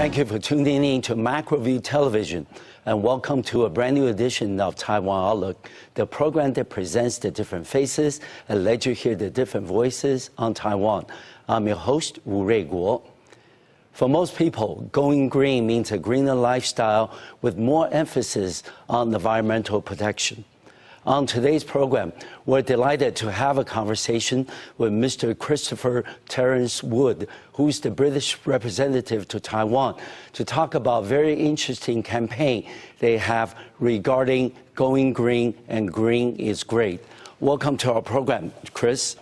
Thank you for tuning in to Macroview Television, and welcome to a brand new edition of Taiwan Outlook, the program that presents the different faces and lets you hear the different voices on Taiwan. I'm your host, Wu Ruiguo. For most people, going green means a greener lifestyle with more emphasis on environmental protection. On today's program, we're delighted to have a conversation with Mr. Christopher Terence Wood, who's the British representative to Taiwan, to talk about a very interesting campaign they have regarding going green, and green is great. Welcome to our program, Chris.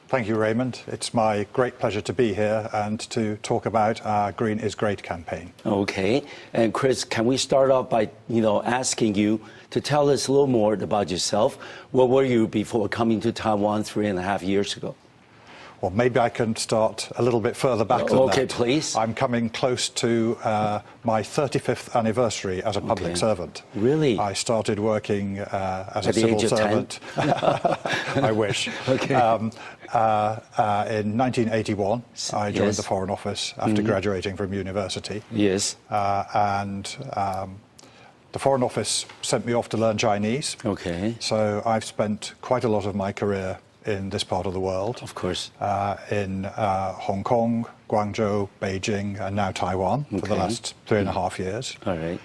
Thank you, Raymond. It's my great pleasure to be here and to talk about our Green is Great campaign. Okay. And Chris, can we start off by, asking you to tell us a little more about yourself? Where were you before coming to Taiwan 3.5 years ago? Well, maybe I can start a little bit further back than that. Okay, please. I'm coming close to my 35th anniversry as a public servant. Really? I started working as At a the civil age of servant. 10? I wish. Okay. In 1981, I joined Yes. the Foreign Office after graduating from university. Yes. The Foreign Office sent me off to learn Chinese. Okay. So I've spent quite a lot of my career in this part of the world. Of course. In Hong Kong, Guangzhou, Beijing, and now Taiwan for the last 3.5 years. All right.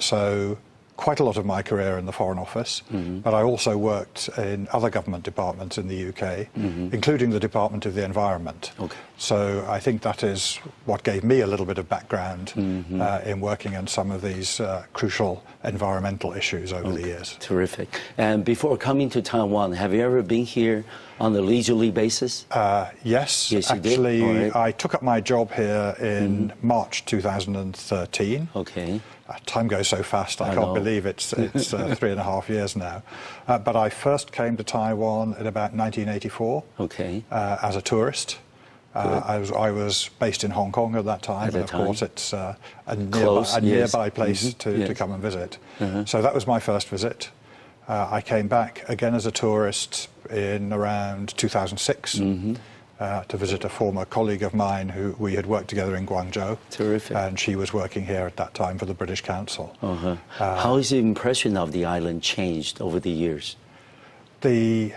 So quite a lot of my career in the Foreign Office, but I also worked in other government departments in the UK, including the Department of the Environment. Okay. So I think that is what gave me a little bit of background in working on some of these crucial environmental issues over the years. Terrific. And before coming to Taiwan, have you ever been here on a leisurely basis? Yes, Yes, you did? actually, All right. I took up my job here in March 2013. Okay. Time goes so fast, I can't believe it's 3.5 years now. But I first came to Taiwan in about 1984 Okay. as a tourist. I was based in Hong Kong at that time, and of course it's a nearby place to come and visit. So that was my first visit. I came back again as a tourist in around 2006 to visit a former colleague of mine who we had worked together in Guangzhou. Terrific. And she was working here at that time for the British Council. How has the impression of the island changed over the years? The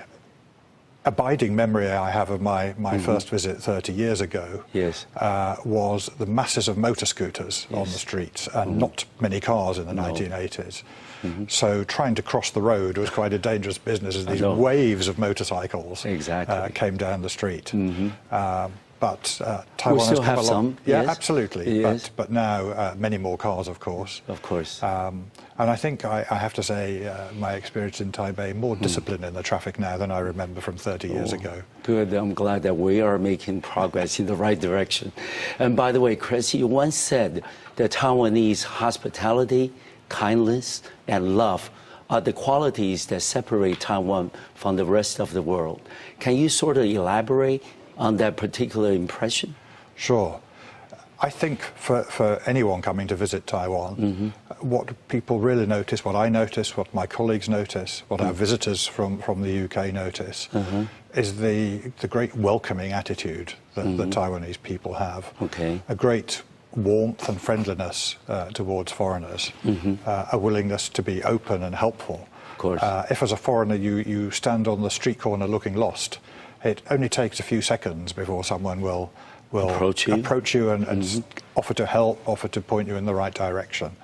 abiding memory I have of my first visit 30 years ago was the masses of motor scooters on the streets and not many cars in the 1980s. So trying to cross the road was quite a dangerous business as these waves of motorcycles came down the street. But Taiwan we still has come have along. some. Yeah, yes. absolutely. Yes. But now many more cars, of course. Of course. And I think I have to say my experience in Taipei, more discipline in the traffic now than I remember from 30 years ago. Good. I'm glad that we are making progress in the right direction. And by the way, Chris, you once said that Taiwanese hospitality, kindness, and love are the qualities that separate Taiwan from the rest of the world. Can you sort of elaborate on that particular impression? Sure. I think for anyone coming to visit Taiwan, what people really notice, what I notice, what my colleagues notice, what our visitors from the UK notice, is the great welcoming attitude that the Taiwanese people have. Okay. A great warmth and friendliness towards foreigners, a willingness to be open and helpful. Of course. If as a foreigner you stand on the street corner looking lost, it only takes a few seconds before someone will approach you and offer to help, offer to point you in the right direction.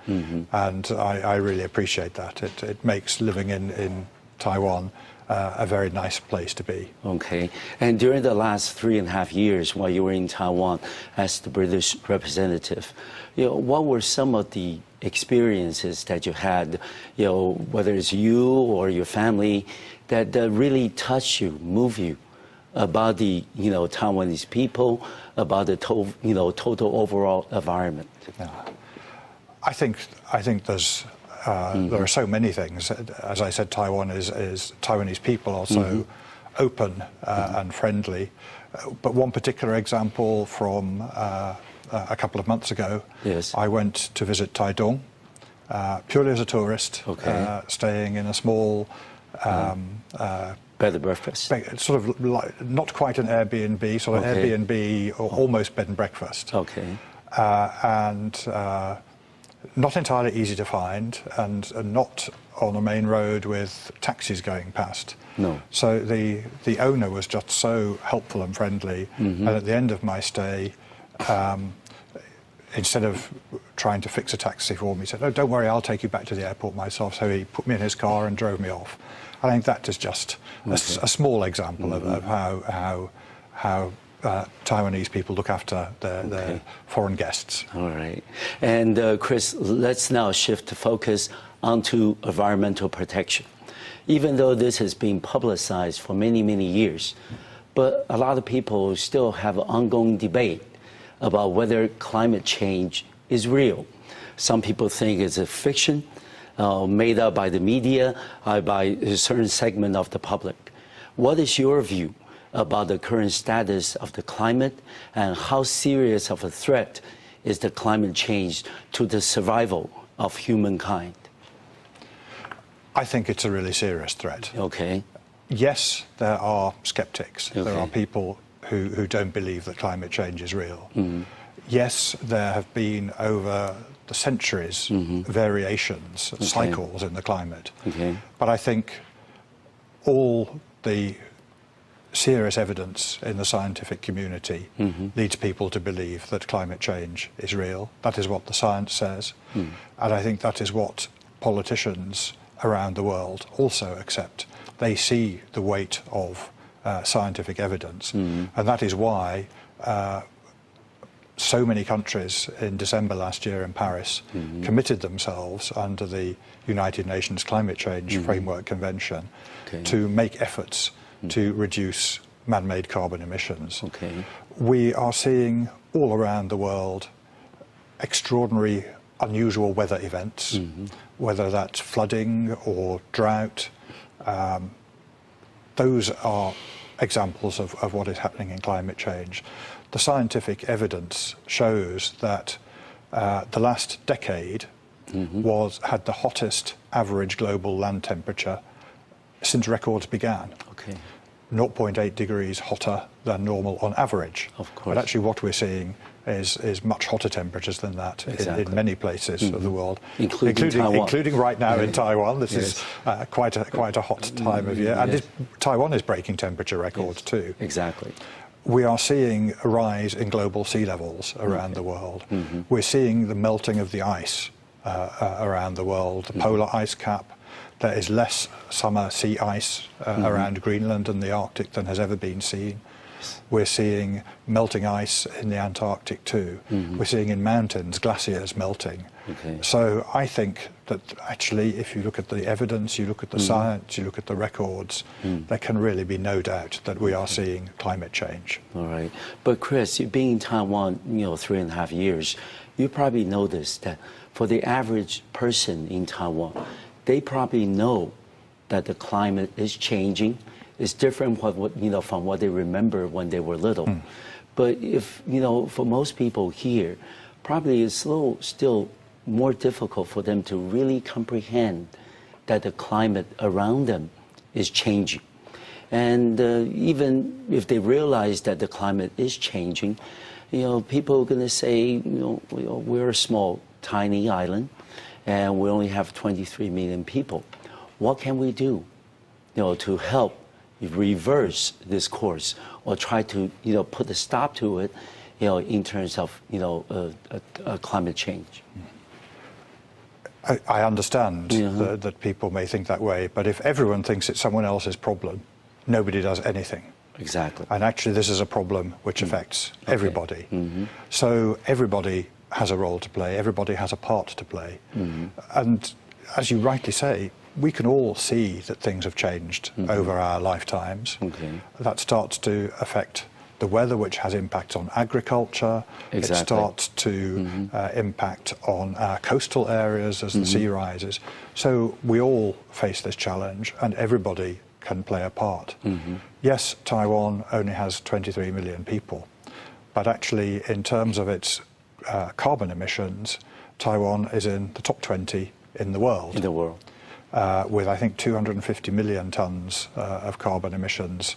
And I really appreciate that. It makes living in Taiwan a very nice place to be. Okay. And during the last 3.5 years while you were in Taiwan as the British representative, what were some of the experiences that you had, whether it's you or your family, that really touched you, move you about the, Taiwanese people, about the total overall environment? I think there's there are so many things. As I said, Taiwan is Taiwanese people are so open and friendly. But one particular example from a couple of months ago, I went to visit Taitung purely as a tourist, staying in a small bed and breakfast. Sort of like, not quite an Airbnb, sort of Airbnb or almost bed and breakfast. Okay. and not entirely easy to find, and not on a main road with taxis going past. No. So the owner was just so helpful and friendly, and at the end of my stay, instead of trying to fix a taxi for me, he said, "Oh, don't worry, I'll take you back to the airport myself." So he put me in his car and drove me off. I think that is just a small example of how Taiwanese people look after their foreign guests. All right. And Chris, let's now shift the focus onto environmental protection. Even though this has been publicized for many, many years, but a lot of people still have an ongoing debate about whether climate change is real. Some people think it's a fiction made up by the media, by a certain segment of the public. What is your view about the current status of the climate, and how serious of a threat is the climate change to the survival of humankind? I think it's a really serious threat. Okay. Yes, there are skeptics. Okay. There are people who don't believe that climate change is real. Yes, there have been over the centuries variations, cycles in the climate. Okay. But I think all the serious evidence in the scientific community leads people to believe that climate change is real. That is what the science says. And I think that is what politicians around the world also accept. They see the weight of scientific evidence, and that is why so many countries in December last year in Paris committed themselves under the United Nations Climate Change Framework Convention to make efforts to reduce man-made carbon emissions. Okay. We are seeing all around the world extraordinary, unusual weather events, whether that's flooding or drought. Those are examples of what is happening in climate change. The scientific evidence shows that the last decade had the hottest average global land temperature since records began. Okay. 0.8 degrees hotter than normal on average. Of course. But actually what we're seeing is much hotter temperatures than that in many places of the world, including Taiwan. Including right now in Taiwan. This is quite a hot time of year. And Taiwan is breaking temperature records too. Exactly. We are seeing a rise in global sea levels around the world. We're seeing the melting of the ice around the world, the polar ice cap. There is less summer sea ice around Greenland and the Arctic than has ever been seen. We're seeing melting ice in the Antarctic too. We're seeing in mountains glaciers melting. Okay. So I think that actually if you look at the evidence, you look at the science, you look at the records, there can really be no doubt that we are seeing climate change. All right. But Chris, you've been in Taiwan, 3.5 years. You probably noticed that for the average person in Taiwan, they probably know that the climate is changing. It's different from what they remember when they were little. But if, for most people here, probably it's still more difficult for them to really comprehend that the climate around them is changing. And even if they realize that the climate is changing, people are going to say, we're a small, tiny island, and we only have 23 million people. What can we do, to help reverse this course, or try to, put a stop to it, in terms of, climate change? I understand that people may think that way, but if everyone thinks it's someone else's problem, nobody does anything. Exactly. And actually this is a problem which affects everybody. So everybody has a role to play, everybody has a part to play. And as you rightly say, we can all see that things have changed over our lifetimes. That starts to affect the weather, which has impact on agriculture. Exactly. It starts to impact on our coastal areas as the sea rises. So we all face this challenge, and everybody can play a part. Yes, Taiwan only has 23 million people, but actually in terms of its carbon emissions, Taiwan is in the top 20 in the world. With, I think, 250 million tons of carbon emissions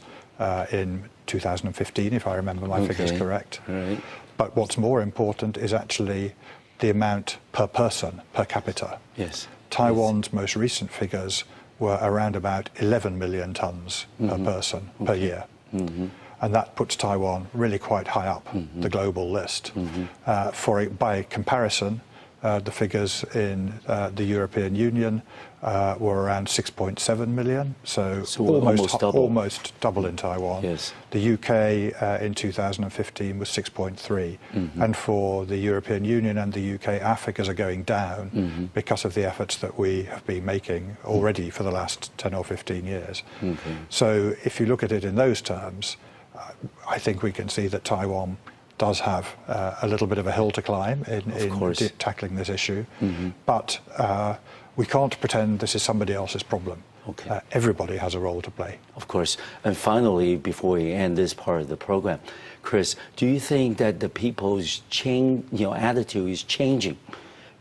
in 2015, if I remember my figures correct. Right. But what's more important is actually the amount per person, per capita. Yes. Taiwan's most recent figures were around about 11 million tons per person per year. And that puts Taiwan really quite high up the global list. By comparison, the figures in the European Union were around 6.7 million, so almost double in Taiwan. Yes. The UK in 2015 was 6.3, and for the European Union and the UK, our figures are going down because of the efforts that we have been making already for the last 10 or 15 years. So if you look at it in those terms, I think we can see that Taiwan does have a little bit of a hill to climb in tackling this issue, but we can't pretend this is somebody else's problem. Okay. Everybody has a role to play. Of course. And finally, before we end this part of the program, Chris, do you think that the people's attitude is changing?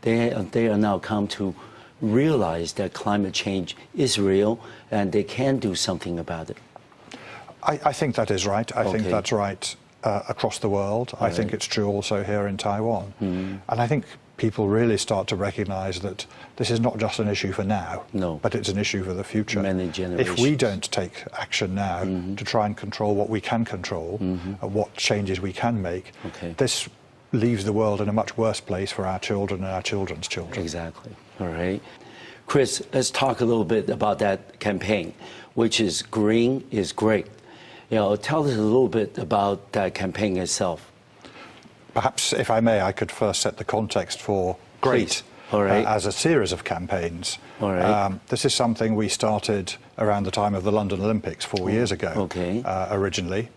They are now come to realize that climate change is real and they can do something about it. I think that is right. I think that's right across the world. I think it's true also here in Taiwan. And I think people really start to recognize that this is not just an issue for now, but it's an issue for the future. Many generations. If we don't take action now to try and control what we can control, what changes we can make, this leaves the world in a much worse place for our children and our children's children. Exactly. All right. Chris, let's talk a little bit about that campaign, which is Green is Great. Tell us a little bit about that campaign itself. Perhaps, if I may, I could first set the context for GREAT as a series of campaigns. This is something we started around the time of the London Olympics 4 years ago, originally.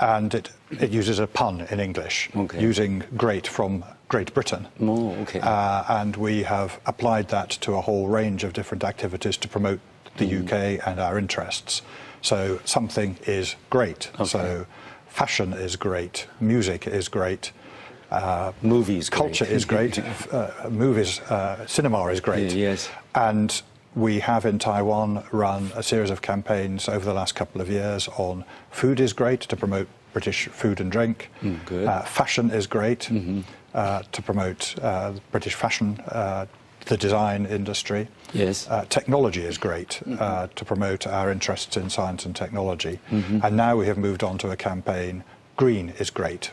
And it uses a pun in English, using great from Great Britain. And we have applied that to a whole range of different activities to promote the UK and our interests. So something is great. So fashion is great, music is great, movies, culture is great, movies, cinema is great. Yes. And we have in Taiwan run a series of campaigns over the last couple of years on food is great to promote British food and drink. Fashion is great to promote British fashion, the design industry. Yes. Technology is great to promote our interests in science and technology. And now we have moved on to a campaign, Green is Great.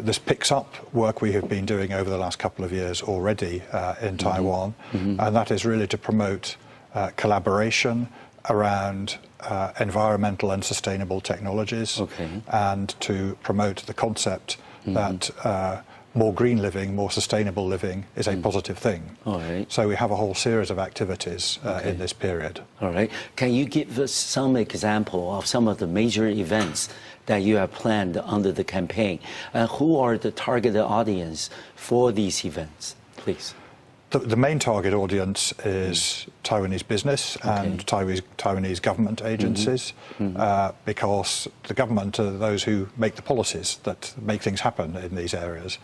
This picks up work we have been doing over the last couple of years already in Taiwan, and that is really to promote collaboration around environmental and sustainable technologies, and to promote the concept that more green living, more sustainable living is a positive thing. So we have a whole series of activities in this period. All right. Can you give us some example of some of the major events that you have planned under the campaign? And who are the targeted audience for these events, please? The main target audience is Taiwanese business and Taiwanese government agencies, because the government are those who make the policies that make things happen in these areas.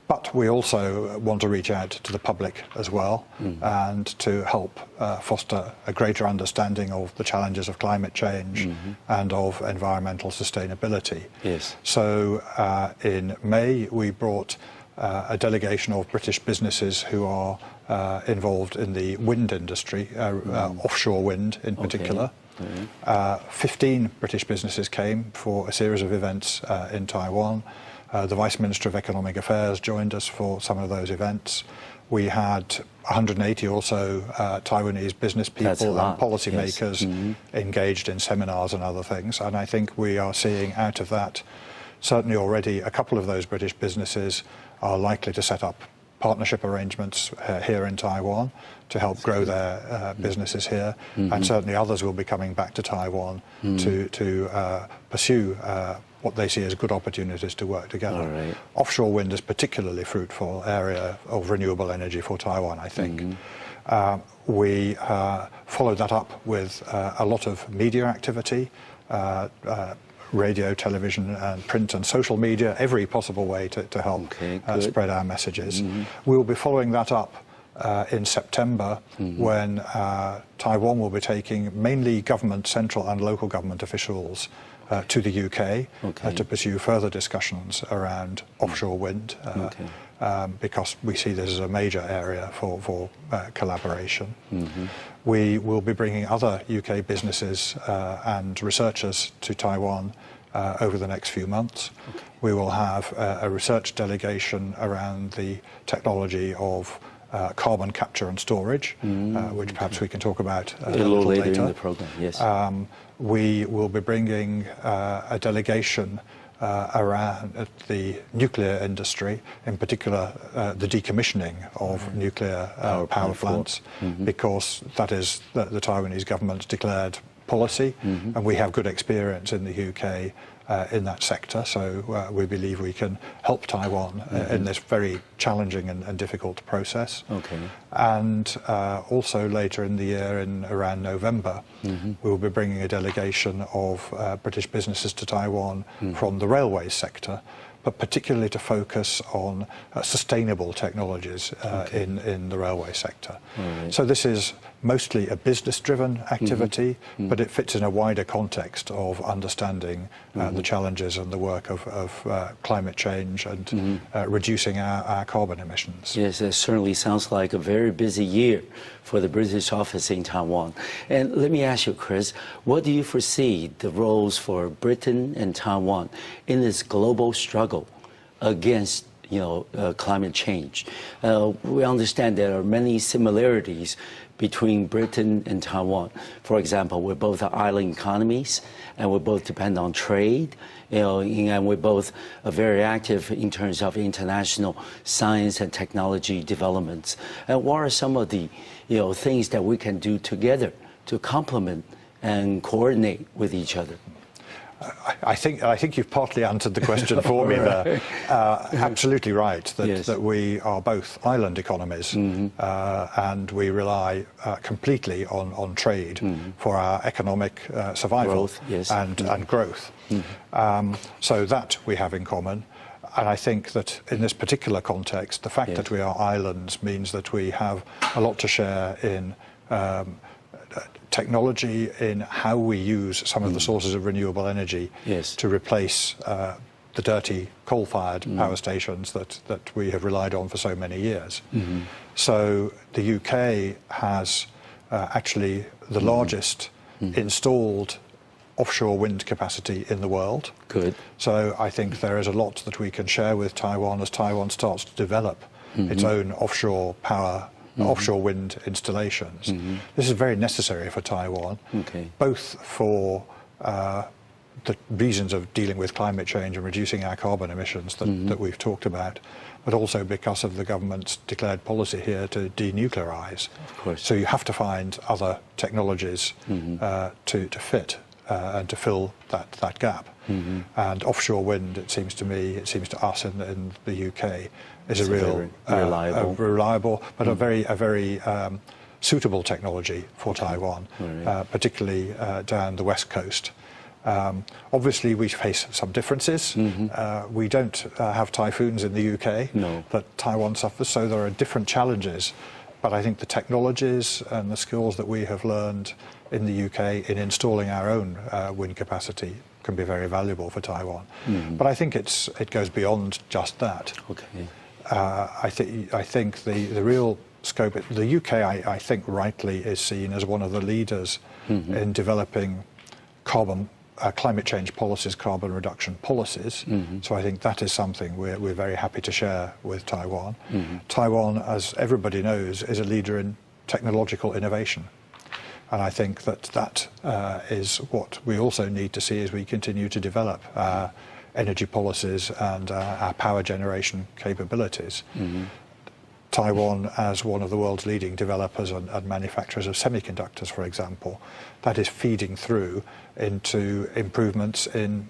But we also want to reach out to the public as well, and to help foster a greater understanding of the challenges of climate change and of environmental sustainability. So in May we brought a delegation of British businesses who are involved in the wind industry, offshore wind in particular. 15 British businesses came for a series of events in Taiwan. The Vice Minister of Economic Affairs joined us for some of those events. We had 180 or so Taiwanese business people and policymakers engaged in seminars and other things. And I think we are seeing out of that, certainly already a couple of those British businesses are likely to set up partnership arrangements here in Taiwan to help grow their businesses here. And certainly others will be coming back to Taiwan to pursue what they see as good opportunities to work together. Offshore wind is a particularly fruitful area of renewable energy for Taiwan, I think. We followed that up with a lot of media activity, radio, television, and print and social media, every possible way to help spread our messages. We'll be following that up in September when Taiwan will be taking mainly government, central and local government officials to the UK to pursue further discussions around offshore wind, because we see this as a major area for collaboration. We will be bringing other UK businesses and researchers to Taiwan over the next few months. We will have a research delegation around the technology of carbon capture and storage, which perhaps we can talk about a little later in the program. Yes. We will be bringing a delegation around the nuclear industry, in particular the decommissioning of nuclear power plants, because that is the Taiwanese government's declared policy, and we have good experience in the UK in that sector, so we believe we can help Taiwan in this very challenging and difficult process. And also later in the year, in around November, we will be bringing a delegation of British businesses to Taiwan from the railway sector, but particularly to focus on sustainable technologies in the railway sector. So this is mostly a business-driven activity, but it fits in a wider context of understanding the challenges and the work of climate change and reducing our carbon emissions. Yes, it certainly sounds like a very busy year for the British office in Taiwan. And let me ask you, Chris, what do you foresee the roles for Britain and Taiwan in this global struggle against climate change? We understand there are many similarities between Britain and Taiwan. For example, we're both island economies, and we both depend on trade, and we're both very active in terms of international science and technology developments. And what are some of the things that we can do together to complement and coordinate with each other? I think you've partly answered the question for me there. Absolutely right, that we are both island economies, and we rely completely on trade for our economic survival and growth. So that we have in common. And I think that in this particular context, the fact that we are islands means that we have a lot to share in technology, in how we use some of the sources of renewable energy to replace the dirty coal-fired power stations that we have relied on for so many years. So the UK has actually the largest installed offshore wind capacity in the world. Good. So I think there is a lot that we can share with Taiwan as Taiwan starts to develop its own offshore power offshore wind installations. This is very necessary for Taiwan, both for the reasons of dealing with climate change and reducing our carbon emissions that we've talked about, but also because of the government's declared policy here to denuclearize. Of course. So you have to find other technologies to fit and to fill that gap. And offshore wind, it seems to us in the UK, is a real reliable, but a very suitable technology for Taiwan, particularly down the west coast. Obviously, we face some differences. We don't have typhoons in the UK, but Taiwan suffers, so there are different challenges. But I think the technologies and the skills that we have learned in the UK in installing our own wind capacity can be very valuable for Taiwan. But I think it goes beyond just that. I think the real scope, the UK, I think rightly is seen as one of the leaders in developing climate change policies, carbon reduction policies. So I think that is something we're very happy to share with Taiwan. Taiwan, as everybody knows, is a leader in technological innovation. And I think that is what we also need to see as we continue to develop our energy policies and our power generation capabilities. Taiwan, as one of the world's leading developers and manufacturers of semiconductors, for example, that is feeding through into improvements in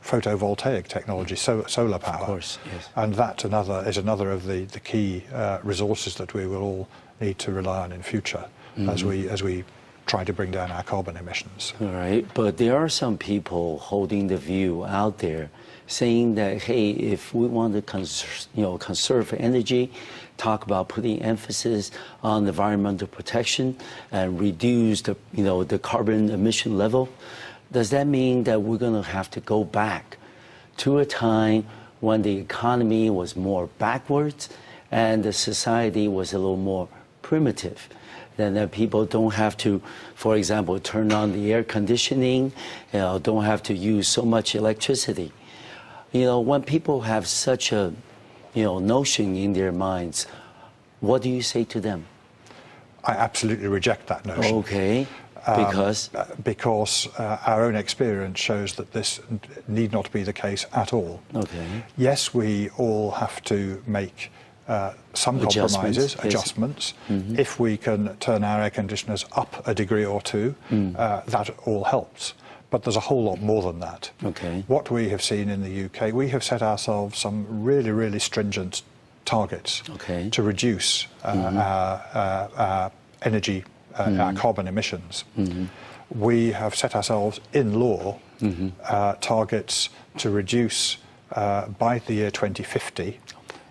photovoltaic technology, solar power. Of course, yes. And that is another of the key resources that we will all need to rely on in future as we try to bring down our carbon emissions. All right, but there are some people holding the view out there saying that, hey, if we want to conserve energy, talk about putting emphasis on environmental protection and reduce the carbon emission level, does that mean that we're going to have to go back to a time when the economy was more backwards and the society was a little more primitive? Then that people don't have to, for example, turn on the air conditioning, don't have to use so much electricity. When people have such a, notion in their minds, what do you say to them? I absolutely reject that notion. Okay, because? Because our own experience shows that this need not be the case at all. Okay. Yes, we all have to make some compromises, adjustments. Mm-hmm. If we can turn our air conditioners up a degree or two, that all helps. But there's a whole lot more than that. Okay. What we have seen in the UK, we have set ourselves some really, really stringent targets to reduce our energy, our carbon emissions. Mm-hmm. We have set ourselves in law targets to reduce by the year 2050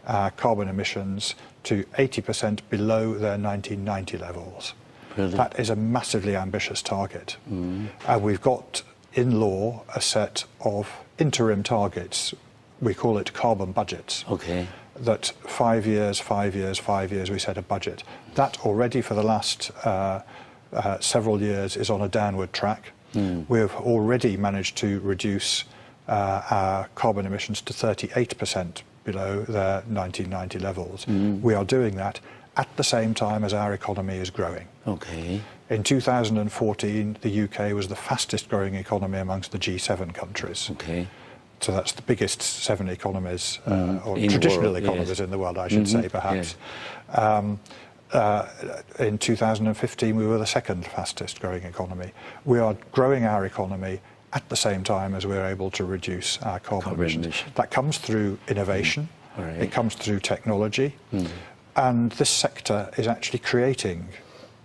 our carbon emissions to 80% below their 1990 levels. Really? That is a massively ambitious target. And we've got in law a set of interim targets. We call it carbon budgets. Okay. That 5 years, 5 years, 5 years we set a budget. That already for the last several years is on a downward track. We have already managed to reduce our carbon emissions to 38% below their 1990 levels. We are doing that at the same time as our economy is growing. Okay. In 2014, the UK was the fastest growing economy amongst the G7 countries. Okay. So that's the biggest 7 economies, or traditional economies in the world, I should say, perhaps. In 2015, we were the second fastest growing economy. We are growing our economy at the same time as we're able to reduce our carbon emissions. That comes through innovation, it comes through technology, and this sector is actually creating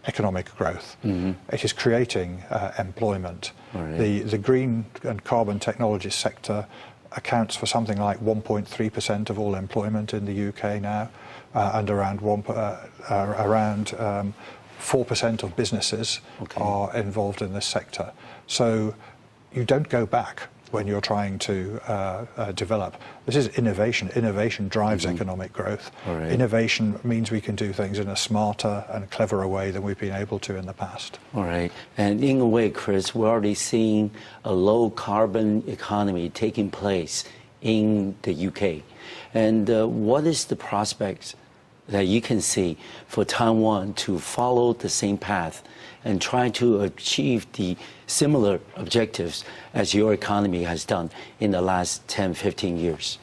economic growth. It is creating employment. The green and carbon technology sector accounts for something like 1.3% of all employment in the UK now, and around 4% of businesses are involved in this sector. So you don't go back when you're trying to develop. This is innovation. Innovation drives economic growth. Innovation means we can do things in a smarter and cleverer way than we've been able to in the past. All right. And in a way, Chris, we're already seeing a low carbon economy taking place in the UK. And what is the prospects that you can see for Taiwan to follow the same path and try to achieve the similar objectives as your economy has done in the last 10, 15 years?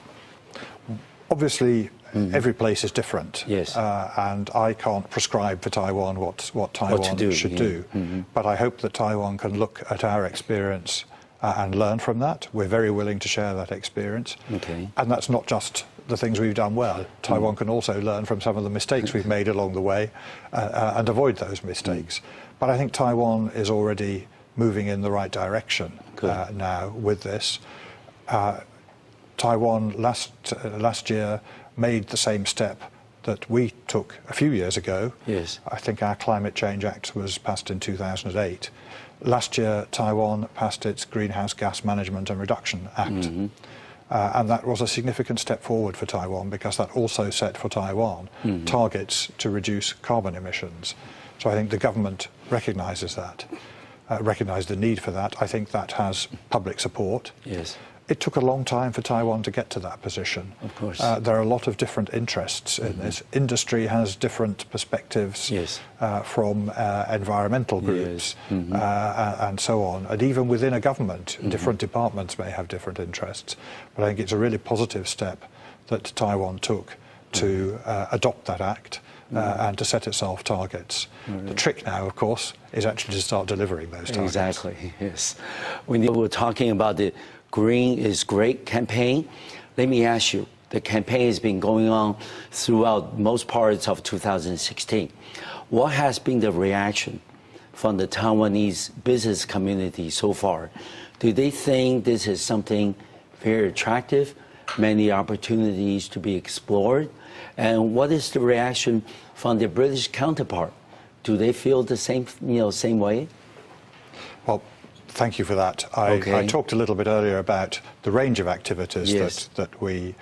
Obviously, every place is different. Yes. And I can't prescribe for Taiwan what Taiwan should do. But I hope that Taiwan can look at our experience and learn from that. We're very willing to share that experience. Okay. And that's not just the things we've done well. Taiwan can also learn from some of the mistakes we've made along the way and avoid those mistakes. But I think Taiwan is already moving in the right direction now with this. Taiwan last year made the same step that we took a few years ago. Yes. I think our Climate Change Act was passed in 2008. Last year, Taiwan passed its Greenhouse Gas Management and Reduction Act. And that was a significant step forward for Taiwan because that also set for Taiwan targets to reduce carbon emissions. So I think the government recognises that, recognised the need for that. I think that has public support. Yes. It took a long time for Taiwan to get to that position. Of course. There are a lot of different interests in this. Industry has different perspectives from environmental groups and so on. And even within a government, different departments may have different interests. But I think it's a really positive step that Taiwan took to adopt that act and to set itself targets. The trick now, of course, is actually to start delivering those targets. Exactly, yes. When you were talking about the Green is Great campaign, let me ask you, the campaign has been going on throughout most parts of 2016. What has been the reaction from the Taiwanese business community so far? Do they think this is something very attractive, many opportunities to be explored? And what is the reaction from their British counterpart? Do they feel the same way? Well, Thank you for that. I talked a little bit earlier about the range of activities that we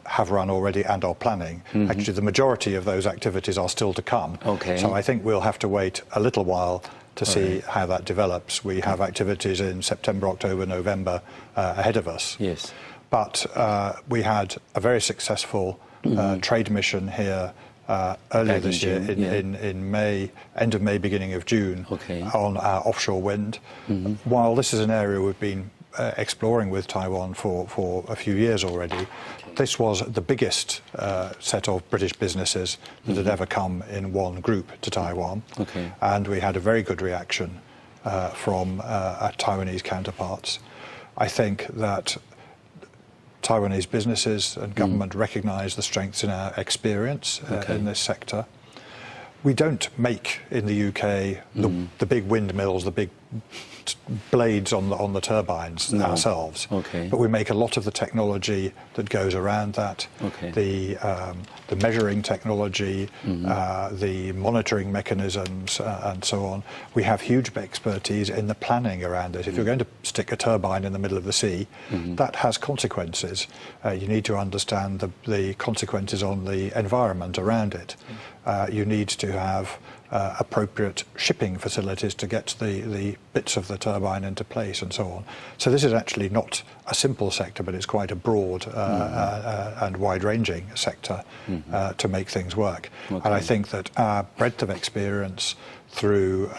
have run already and are planning. Actually, the majority of those activities are still to come. So I think we'll have to wait a little while to see how that develops. We have activities in September, October, November ahead of us. But we had a very successful trade mission here earlier this year in May, end of May, beginning of June, on our offshore wind. While this is an area we've been exploring with Taiwan for a few years already, this was the biggest set of British businesses that had ever come in one group to Taiwan. And we had a very good reaction from our Taiwanese counterparts. I think that Taiwanese businesses and government recognise the strengths in our experience in this sector. We don't make in the UK the big windmills, the big blades on the turbines ourselves, but we make a lot of the technology that goes around that, the measuring technology, the monitoring mechanisms, and so on. We have huge expertise in the planning around it. If you're going to stick a turbine in the middle of the sea, that has consequences. You need to understand the consequences on the environment around it. You need to have appropriate shipping facilities to get the bits of the turbine into place and so on. So this is actually not a simple sector, but it's quite a broad and wide-ranging sector to make things work. And I think that our breadth of experience through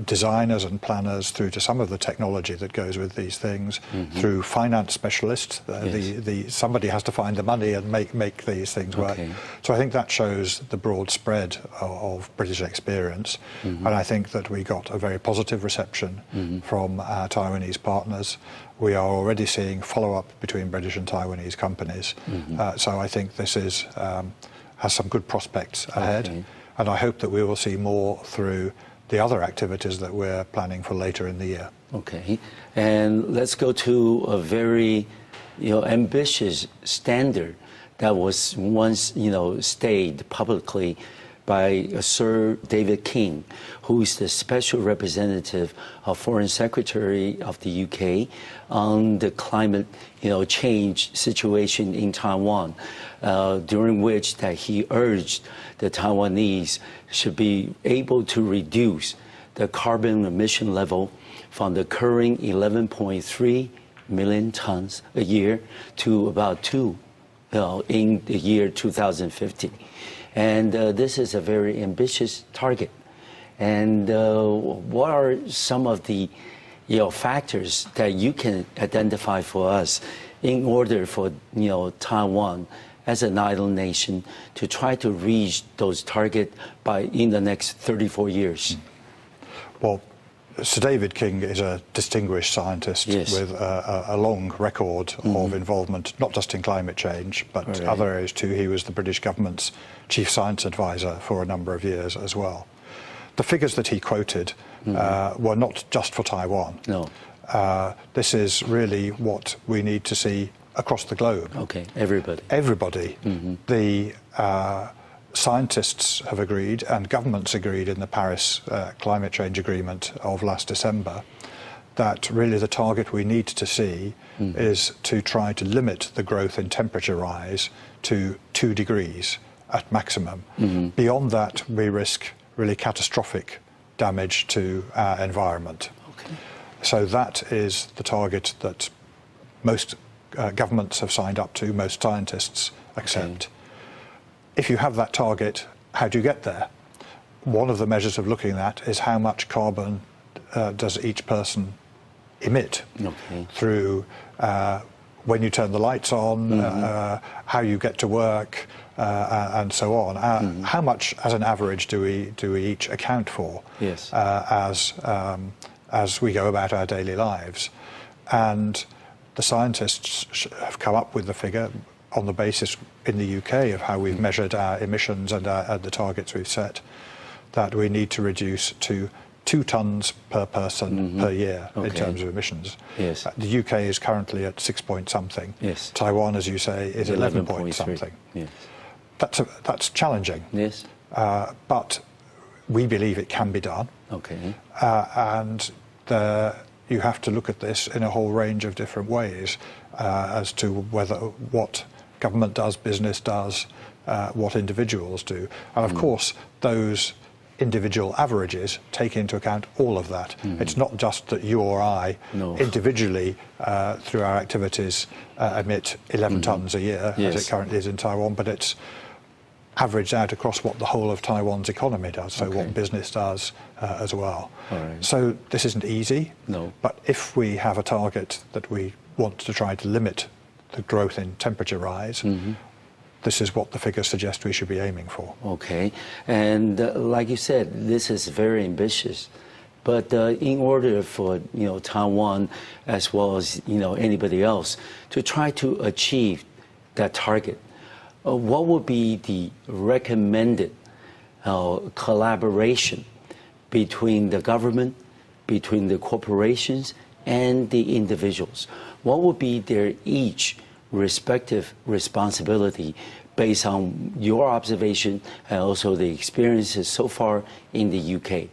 designers and planners, through to some of the technology that goes with these things, through finance specialists. Somebody has to find the money and make these things work. So I think that shows the broad spread of British experience. And I think that we got a very positive reception from our Taiwanese partners. We are already seeing follow-up between British and Taiwanese companies. So I think this has some good prospects ahead. And I hope that we will see more through the other activities that we're planning for later in the year. And let's go to a very, ambitious standard that was once, stated publicly by Sir David King, who is the Special Representative of Foreign Secretary of the UK on the climate, change situation in Taiwan, during which that he urged the Taiwanese should be able to reduce the carbon emission level from the current 11.3 million tons a year to about 2 in the year 2050. And this is a very ambitious target. And what are some of the factors that you can identify for us in order for Taiwan as an island nation to try to reach those targets in the next 34 years? Well, Sir David King is a distinguished scientist with a long record of involvement, not just in climate change, but other areas too. He was the British government's chief science advisor for a number of years as well. The figures that he quoted were not just for Taiwan. This is really what we need to see across the globe. Everybody. The scientists have agreed and governments agreed in the Paris Climate Change Agreement of last December that really the target we need to see is to try to limit the growth in temperature rise to 2 degrees at maximum. Beyond that, we risk really catastrophic damage to our environment. So that is the target that most governments have signed up to, most scientists accept. If you have that target, how do you get there? One of the measures of looking at that is how much carbon does each person emit through when you turn the lights on, how you get to work, and so on. How much, as an average, do we each account for as we go about our daily lives? And the scientists have come up with the figure on the basis in the UK of how we've measured our emissions and the targets we've set, that we need to reduce to 2 tons per person per year in terms of emissions. The UK is currently at 6 point something. Taiwan, as you say, is 11 point something. That's challenging. But we believe it can be done. And you have to look at this in a whole range of different ways as to what government does, business does, what individuals do. And of course, those individual averages take into account all of that. It's not just that you or I individually, through our activities, emit 11 tons a year, as it currently is in Taiwan, but it's averaged out across what the whole of Taiwan's economy does, so what business does as well. So this isn't easy, but if we have a target that we want to try to limit the growth in temperature rise, this is what the figures suggest we should be aiming for. Okay, and like you said, this is very ambitious. But in order for Taiwan, as well as anybody else, to try to achieve that target, what would be the recommended collaboration between the government, between the corporations, and the individuals? What would be their each respective responsibility based on your observation and also the experiences so far in the UK?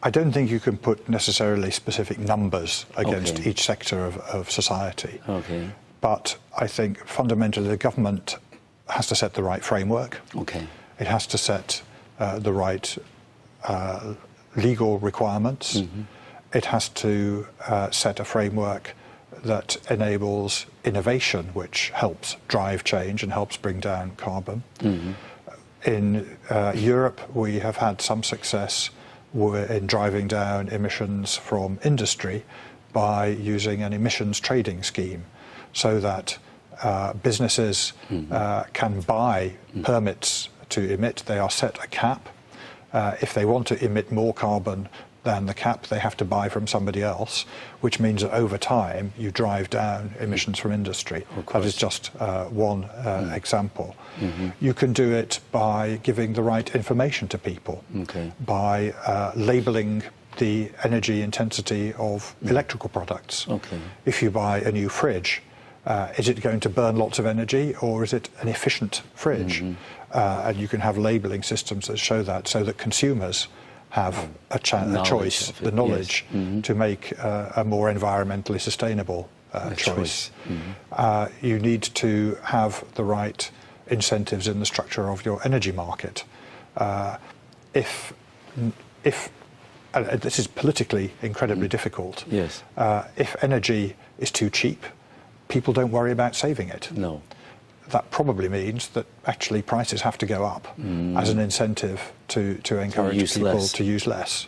I don't think you can put necessarily specific numbers against each sector of society. But I think fundamentally the government has to set the right framework. It has to set the right legal requirements. It has to set a framework that enables innovation, which helps drive change and helps bring down carbon. In Europe, we have had some success in driving down emissions from industry by using an emissions trading scheme, so that businesses can buy permits to emit. They are set a cap. If they want to emit more carbon than the cap, they have to buy from somebody else, which means that over time you drive down emissions from industry. That is just one example. You can do it by giving the right information to people, by labelling the energy intensity of electrical products. If you buy a new fridge, is it going to burn lots of energy, or is it an efficient fridge? And you can have labelling systems that show that, so that consumers have a choice, the knowledge to make a more environmentally sustainable choice. You need to have the right incentives in the structure of your energy market. If this is politically incredibly difficult, if energy is too cheap, people don't worry about saving it. That probably means that actually prices have to go up as an incentive to encourage people to use less.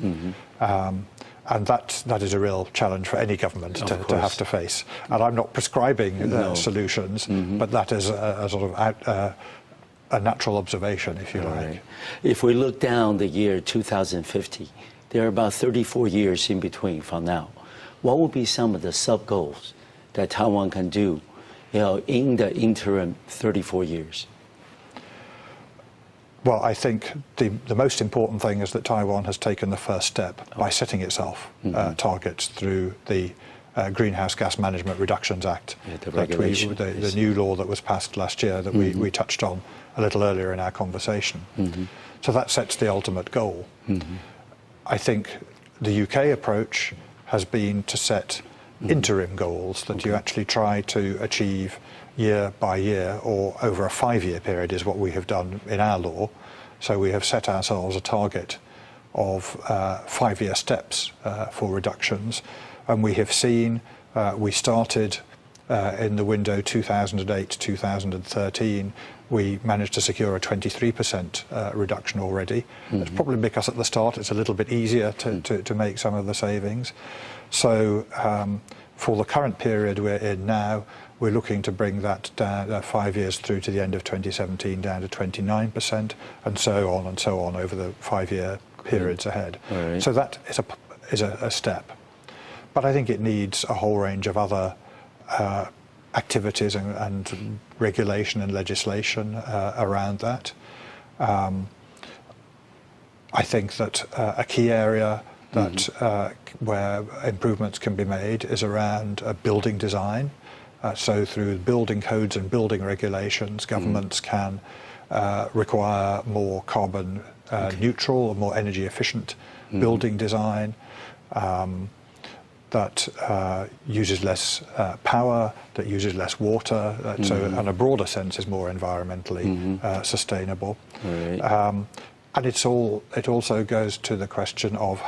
And that is a real challenge for any government to have to face. And I'm not prescribing solutions, but that is a sort of a natural observation, if you like. If we look down the year 2050, there are about 34 years in between from now. What would be some of the sub-goals that Taiwan can do in the interim 34 years? Well, I think the most important thing is that Taiwan has taken the first step by setting itself targets through the Greenhouse Gas Management Reductions Act, the new law that was passed last year that we touched on a little earlier in our conversation. So that sets the ultimate goal. I think the UK approach has been to set interim goals that you actually try to achieve year by year, or over a 5-year period is what we have done in our law. So we have set ourselves a target of 5-year steps for reductions, and we have seen we started in the window 2008-2013. We managed to secure a 23% reduction already. It's probably because at the start it's a little bit easier to make some of the savings. So for the current period we're in now, we're looking to bring that down 5 years through to the end of 2017 down to 29%, and so on over the 5-year periods ahead. So that is a step. But I think it needs a whole range of other activities and regulation and legislation around that. I think that a key area that where improvements can be made is around building design. So through building codes and building regulations, governments can require more carbon neutral or more energy efficient building design. that uses less power, that uses less water, so in a broader sense is more environmentally sustainable. Right. And it also goes to the question of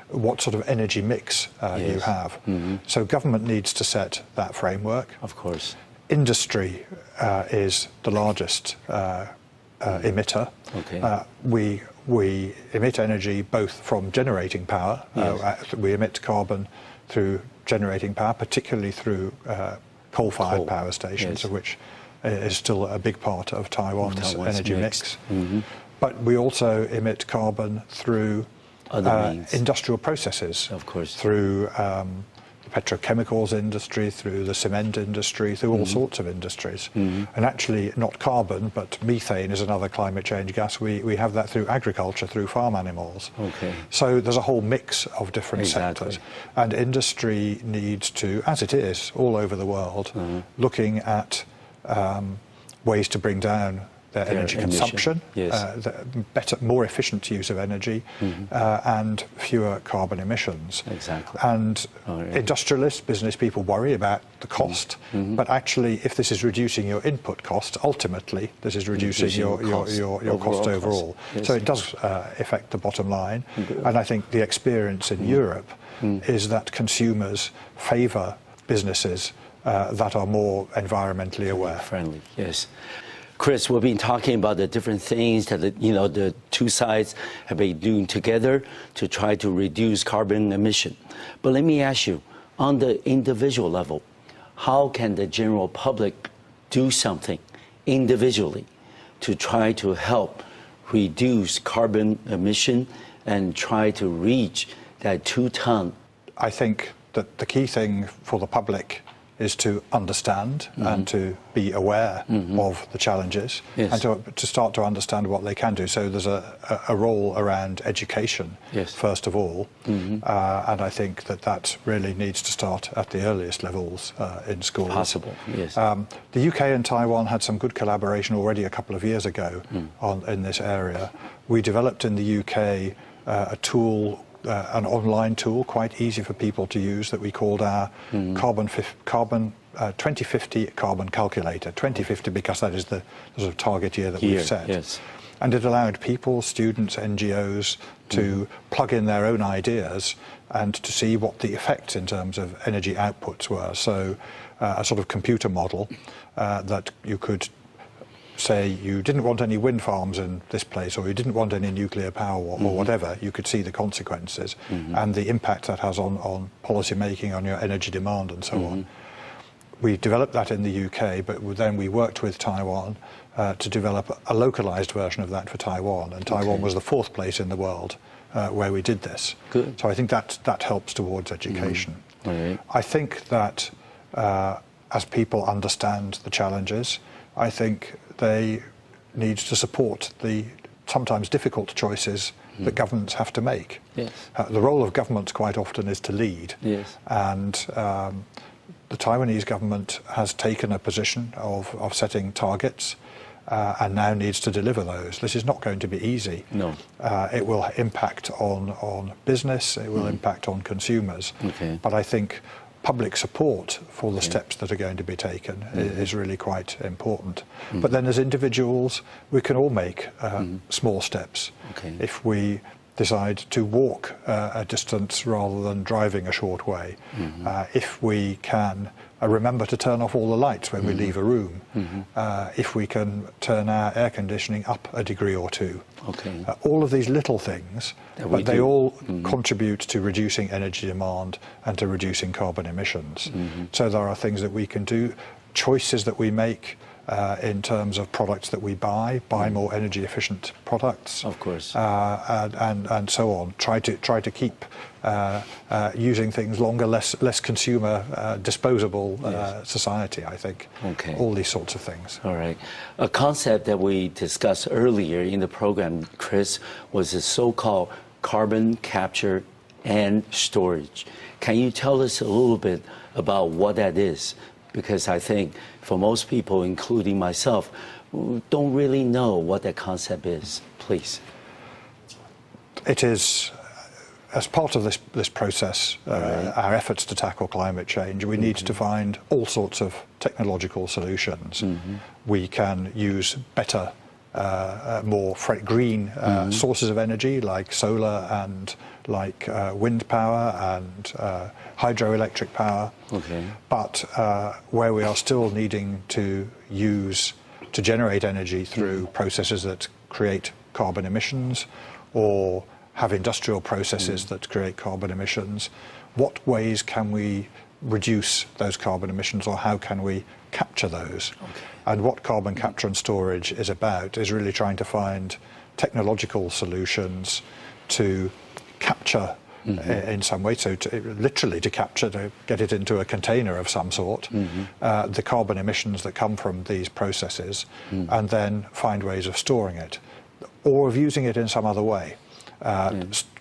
what sort of energy mix you have. So government needs to set that framework. Of course. Industry is the largest emitter. Okay. We emit energy both from generating power. Yes. We emit carbon through generating power, particularly through coal-fired power stations, of which is still a big part of Taiwan's energy mix. But we also emit carbon through industrial processes. Of course. Through the petrochemicals industry, through the cement industry, through all sorts of industries. And actually not carbon, but methane is another climate change gas. We have that through agriculture, through farm animals. Okay. So there's a whole mix of different sectors. And industry needs to, as it is all over the world, looking at ways to bring down their energy consumption, more efficient use of energy, and fewer carbon emissions. Exactly. And industrialists, business people worry about the cost, but actually if this is reducing your input costs, ultimately this is reducing your cost overall. Yes. So it does affect the bottom line. And I think the experience in Europe is that consumers favour businesses that are more environmentally aware. Friendly, yes. Chris, we've been talking about the different things that the two sides have been doing together to try to reduce carbon emission. But let me ask you, on the individual level, how can the general public do something individually to try to help reduce carbon emission and try to reach that 2-ton? I think that the key thing for the public is to understand and to be aware of the challenges and to start to understand what they can do. So there's a role around education, first of all, and I think that really needs to start at the earliest levels in schools. Possible, yes. The UK and Taiwan had some good collaboration already a couple of years ago in this area. We developed in the UK a tool, an online tool, quite easy for people to use, that we called our 2050 carbon calculator. 2050 because that is the sort of target year that we've set. Yes. And it allowed people, students, NGOs to plug in their own ideas and to see what the effects in terms of energy outputs were. So a sort of computer model that you could say you didn't want any wind farms in this place, or you didn't want any nuclear power, or whatever, you could see the consequences and the impact that has on policy making, on your energy demand and so on. We developed that in the UK, but then we worked with Taiwan to develop a localized version of that for Taiwan, and Taiwan was the 4th place in the world where we did this. Good. So I think that helps towards education. I think that as people understand the challenges, I think they need to support the sometimes difficult choices that governments have to make. Yes. The role of governments quite often is to lead. Yes. And the Taiwanese government has taken a position of setting targets and now needs to deliver those. This is not going to be easy. No. It will impact on business, it will impact on consumers. Okay. But I think public support for the steps that are going to be taken is really quite important. But then as individuals, we can all make small steps. Okay. If we decide to walk a distance rather than driving a short way, if we can remember to turn off all the lights when we leave a room, if we can turn our air conditioning up a degree or two. Okay. All of these little things, but they all contribute to reducing energy demand and to reducing carbon emissions. So there are things that we can do, choices that we make in terms of products that we buy more energy efficient products. Of course. And so on. Try to keep using things longer, less consumer disposable society, I think. Okay. All these sorts of things. All right. A concept that we discussed earlier in the program, Chris, was the so-called carbon capture and storage. Can you tell us a little bit about what that is? Because I think for most people, including myself, don't really know what that concept is. Please. It is as part of this process, our efforts to tackle climate change, we need to find all sorts of technological solutions. We can use better, more green sources of energy like solar and like wind power and hydroelectric power. But where we are still needing to generate energy through processes that create carbon emissions or have industrial processes that create carbon emissions, what ways can we reduce those carbon emissions, or how can we capture those? And what carbon capture and storage is about is really trying to find technological solutions to capture in some way, so literally to capture, to get it into a container of some sort, the carbon emissions that come from these processes, and then find ways of storing it, or of using it in some other way.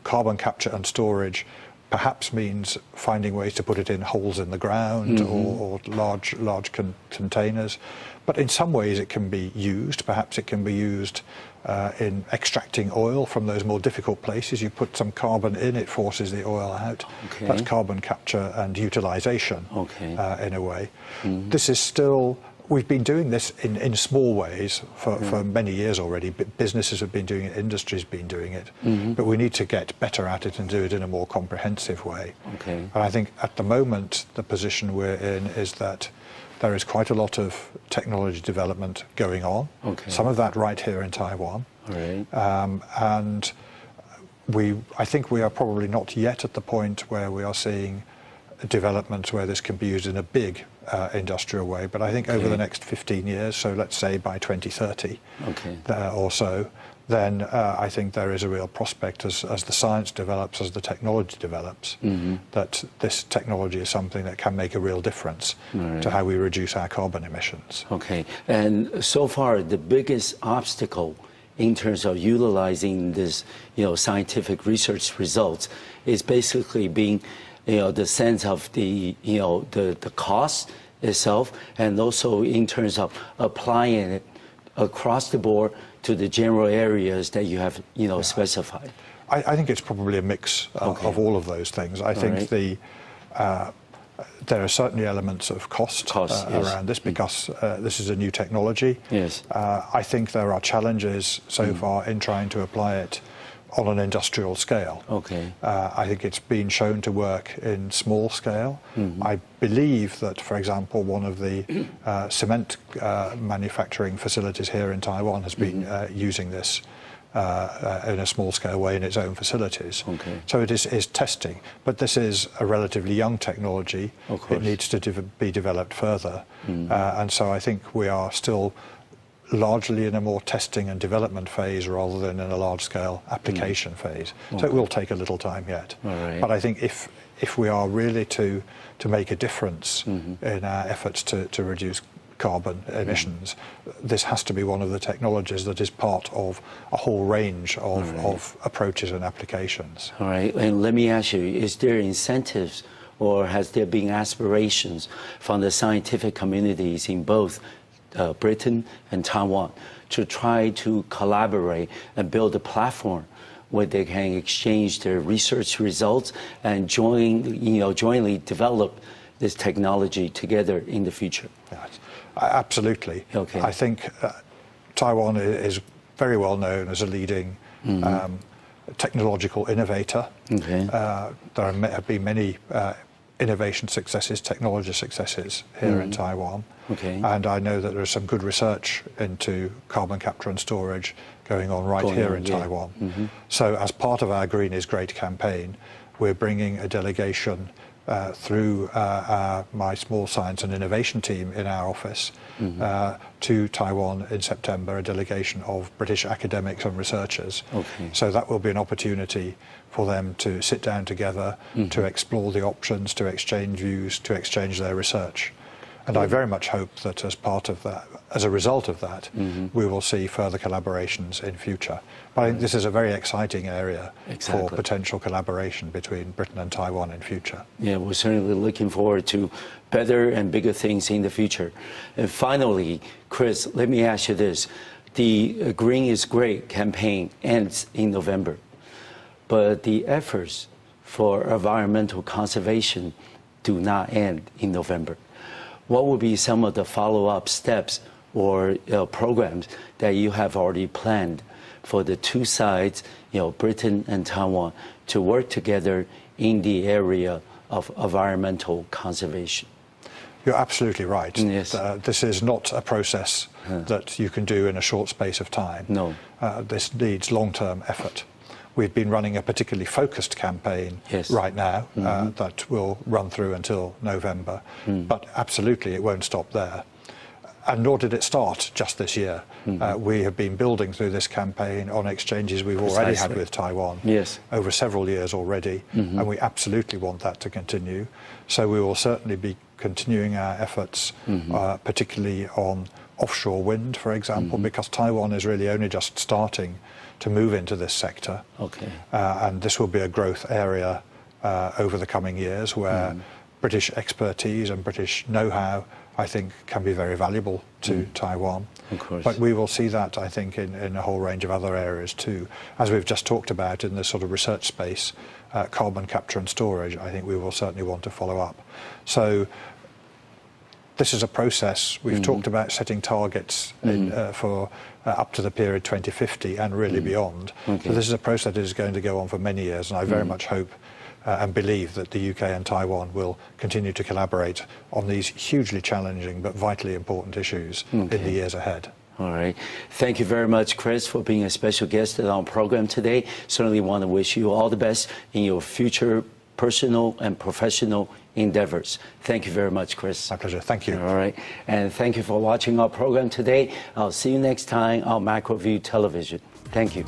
Carbon capture and storage perhaps means finding ways to put it in holes in the ground or large containers. But in some ways it can be used. Perhaps it can be used in extracting oil from those more difficult places. You put some carbon in, it forces the oil out. That's carbon capture and utilization in a way. This is still... We've been doing this in small ways for many years already. Businesses have been doing it, industry's been doing it, but we need to get better at it and do it in a more comprehensive way. And I think at the moment the position we're in is that there is quite a lot of technology development going on, some of that right here in Taiwan. And I think we are probably not yet at the point where we are seeing developments where this can be used in a big industrial way, but I think over the next 15 years, so let's say by 2030 or so, then I think there is a real prospect as the science develops, as the technology develops, that this technology is something that can make a real difference to how we reduce our carbon emissions. And so far the biggest obstacle in terms of utilizing this, scientific research results is basically being the sense of the cost itself, and also in terms of applying it across the board to the general areas that you have, specified. I think it's probably a mix of all of those things. I think there are certainly elements of cost around this because this is a new technology. I think there are challenges so far in trying to apply it on an industrial scale. I think it's been shown to work in small scale. I believe that, for example, one of the cement manufacturing facilities here in Taiwan has been using this in a small scale way in its own facilities. So it is testing, but this is a relatively young technology. It needs to be developed further. And so I think we are still largely in a more testing and development phase rather than in a large-scale application phase. So it will take a little time yet. But I think if we are really to make a difference in our efforts to reduce carbon emissions, this has to be one of the technologies that is part of a whole range of approaches and applications. And let me ask you, is there incentives or has there been aspirations from the scientific communities in both Britain and Taiwan to try to collaborate and build a platform where they can exchange their research results and jointly develop this technology together in the future? Absolutely. I think Taiwan is very well known as a leading technological innovator. There have been many innovation successes, technology successes here in Taiwan. And I know that there is some good research into carbon capture and storage going on here in Taiwan. So as part of our Green is Great campaign, we're bringing a delegation through my small science and innovation team in our office to Taiwan in September, a delegation of British academics and researchers. So that will be an opportunity for them to sit down together, to explore the options, to exchange views, to exchange their research. And I very much hope that as part of that, as a result of that, we will see further collaborations in future. But I think this is a very exciting area for potential collaboration between Britain and Taiwan in future. We're certainly looking forward to better and bigger things in the future. And finally, Chris, let me ask you this. The Green is Great campaign ends in November, but the efforts for environmental conservation do not end in November. What will be some of the follow-up steps or programs that you have already planned for the two sides, Britain and Taiwan, to work together in the area of environmental conservation? You're absolutely right. Yes. This is not a process that you can do in a short space of time. No. This needs long-term effort. We've been running a particularly focused campaign right now that will run through until November. But absolutely, it won't stop there. And nor did it start just this year. We have been building through this campaign on exchanges we've already had with Taiwan over several years already, and we absolutely want that to continue. So we will certainly be continuing our efforts, particularly on offshore wind, for example, because Taiwan is really only just starting to move into this sector. Okay. And this will be a growth area over the coming years where British expertise and British know-how, I think, can be very valuable to Taiwan. Of course. But we will see that, I think, in a whole range of other areas too. As we've just talked about in the sort of research space, carbon capture and storage, I think we will certainly want to follow up. So this is a process. We've talked about setting targets for up to the period 2050 and really beyond. Okay. So this is a process that is going to go on for many years, and I very much hope and believe that the UK and Taiwan will continue to collaborate on these hugely challenging but vitally important issues in the years ahead. All right. Thank you very much, Chris, for being a special guest at our program today. Certainly want to wish you all the best in your future personal and professional endeavors. Thank you very much, Chris. My pleasure. Thank you. All right. And thank you for watching our program today. I'll see you next time on MacroView Television. Thank you.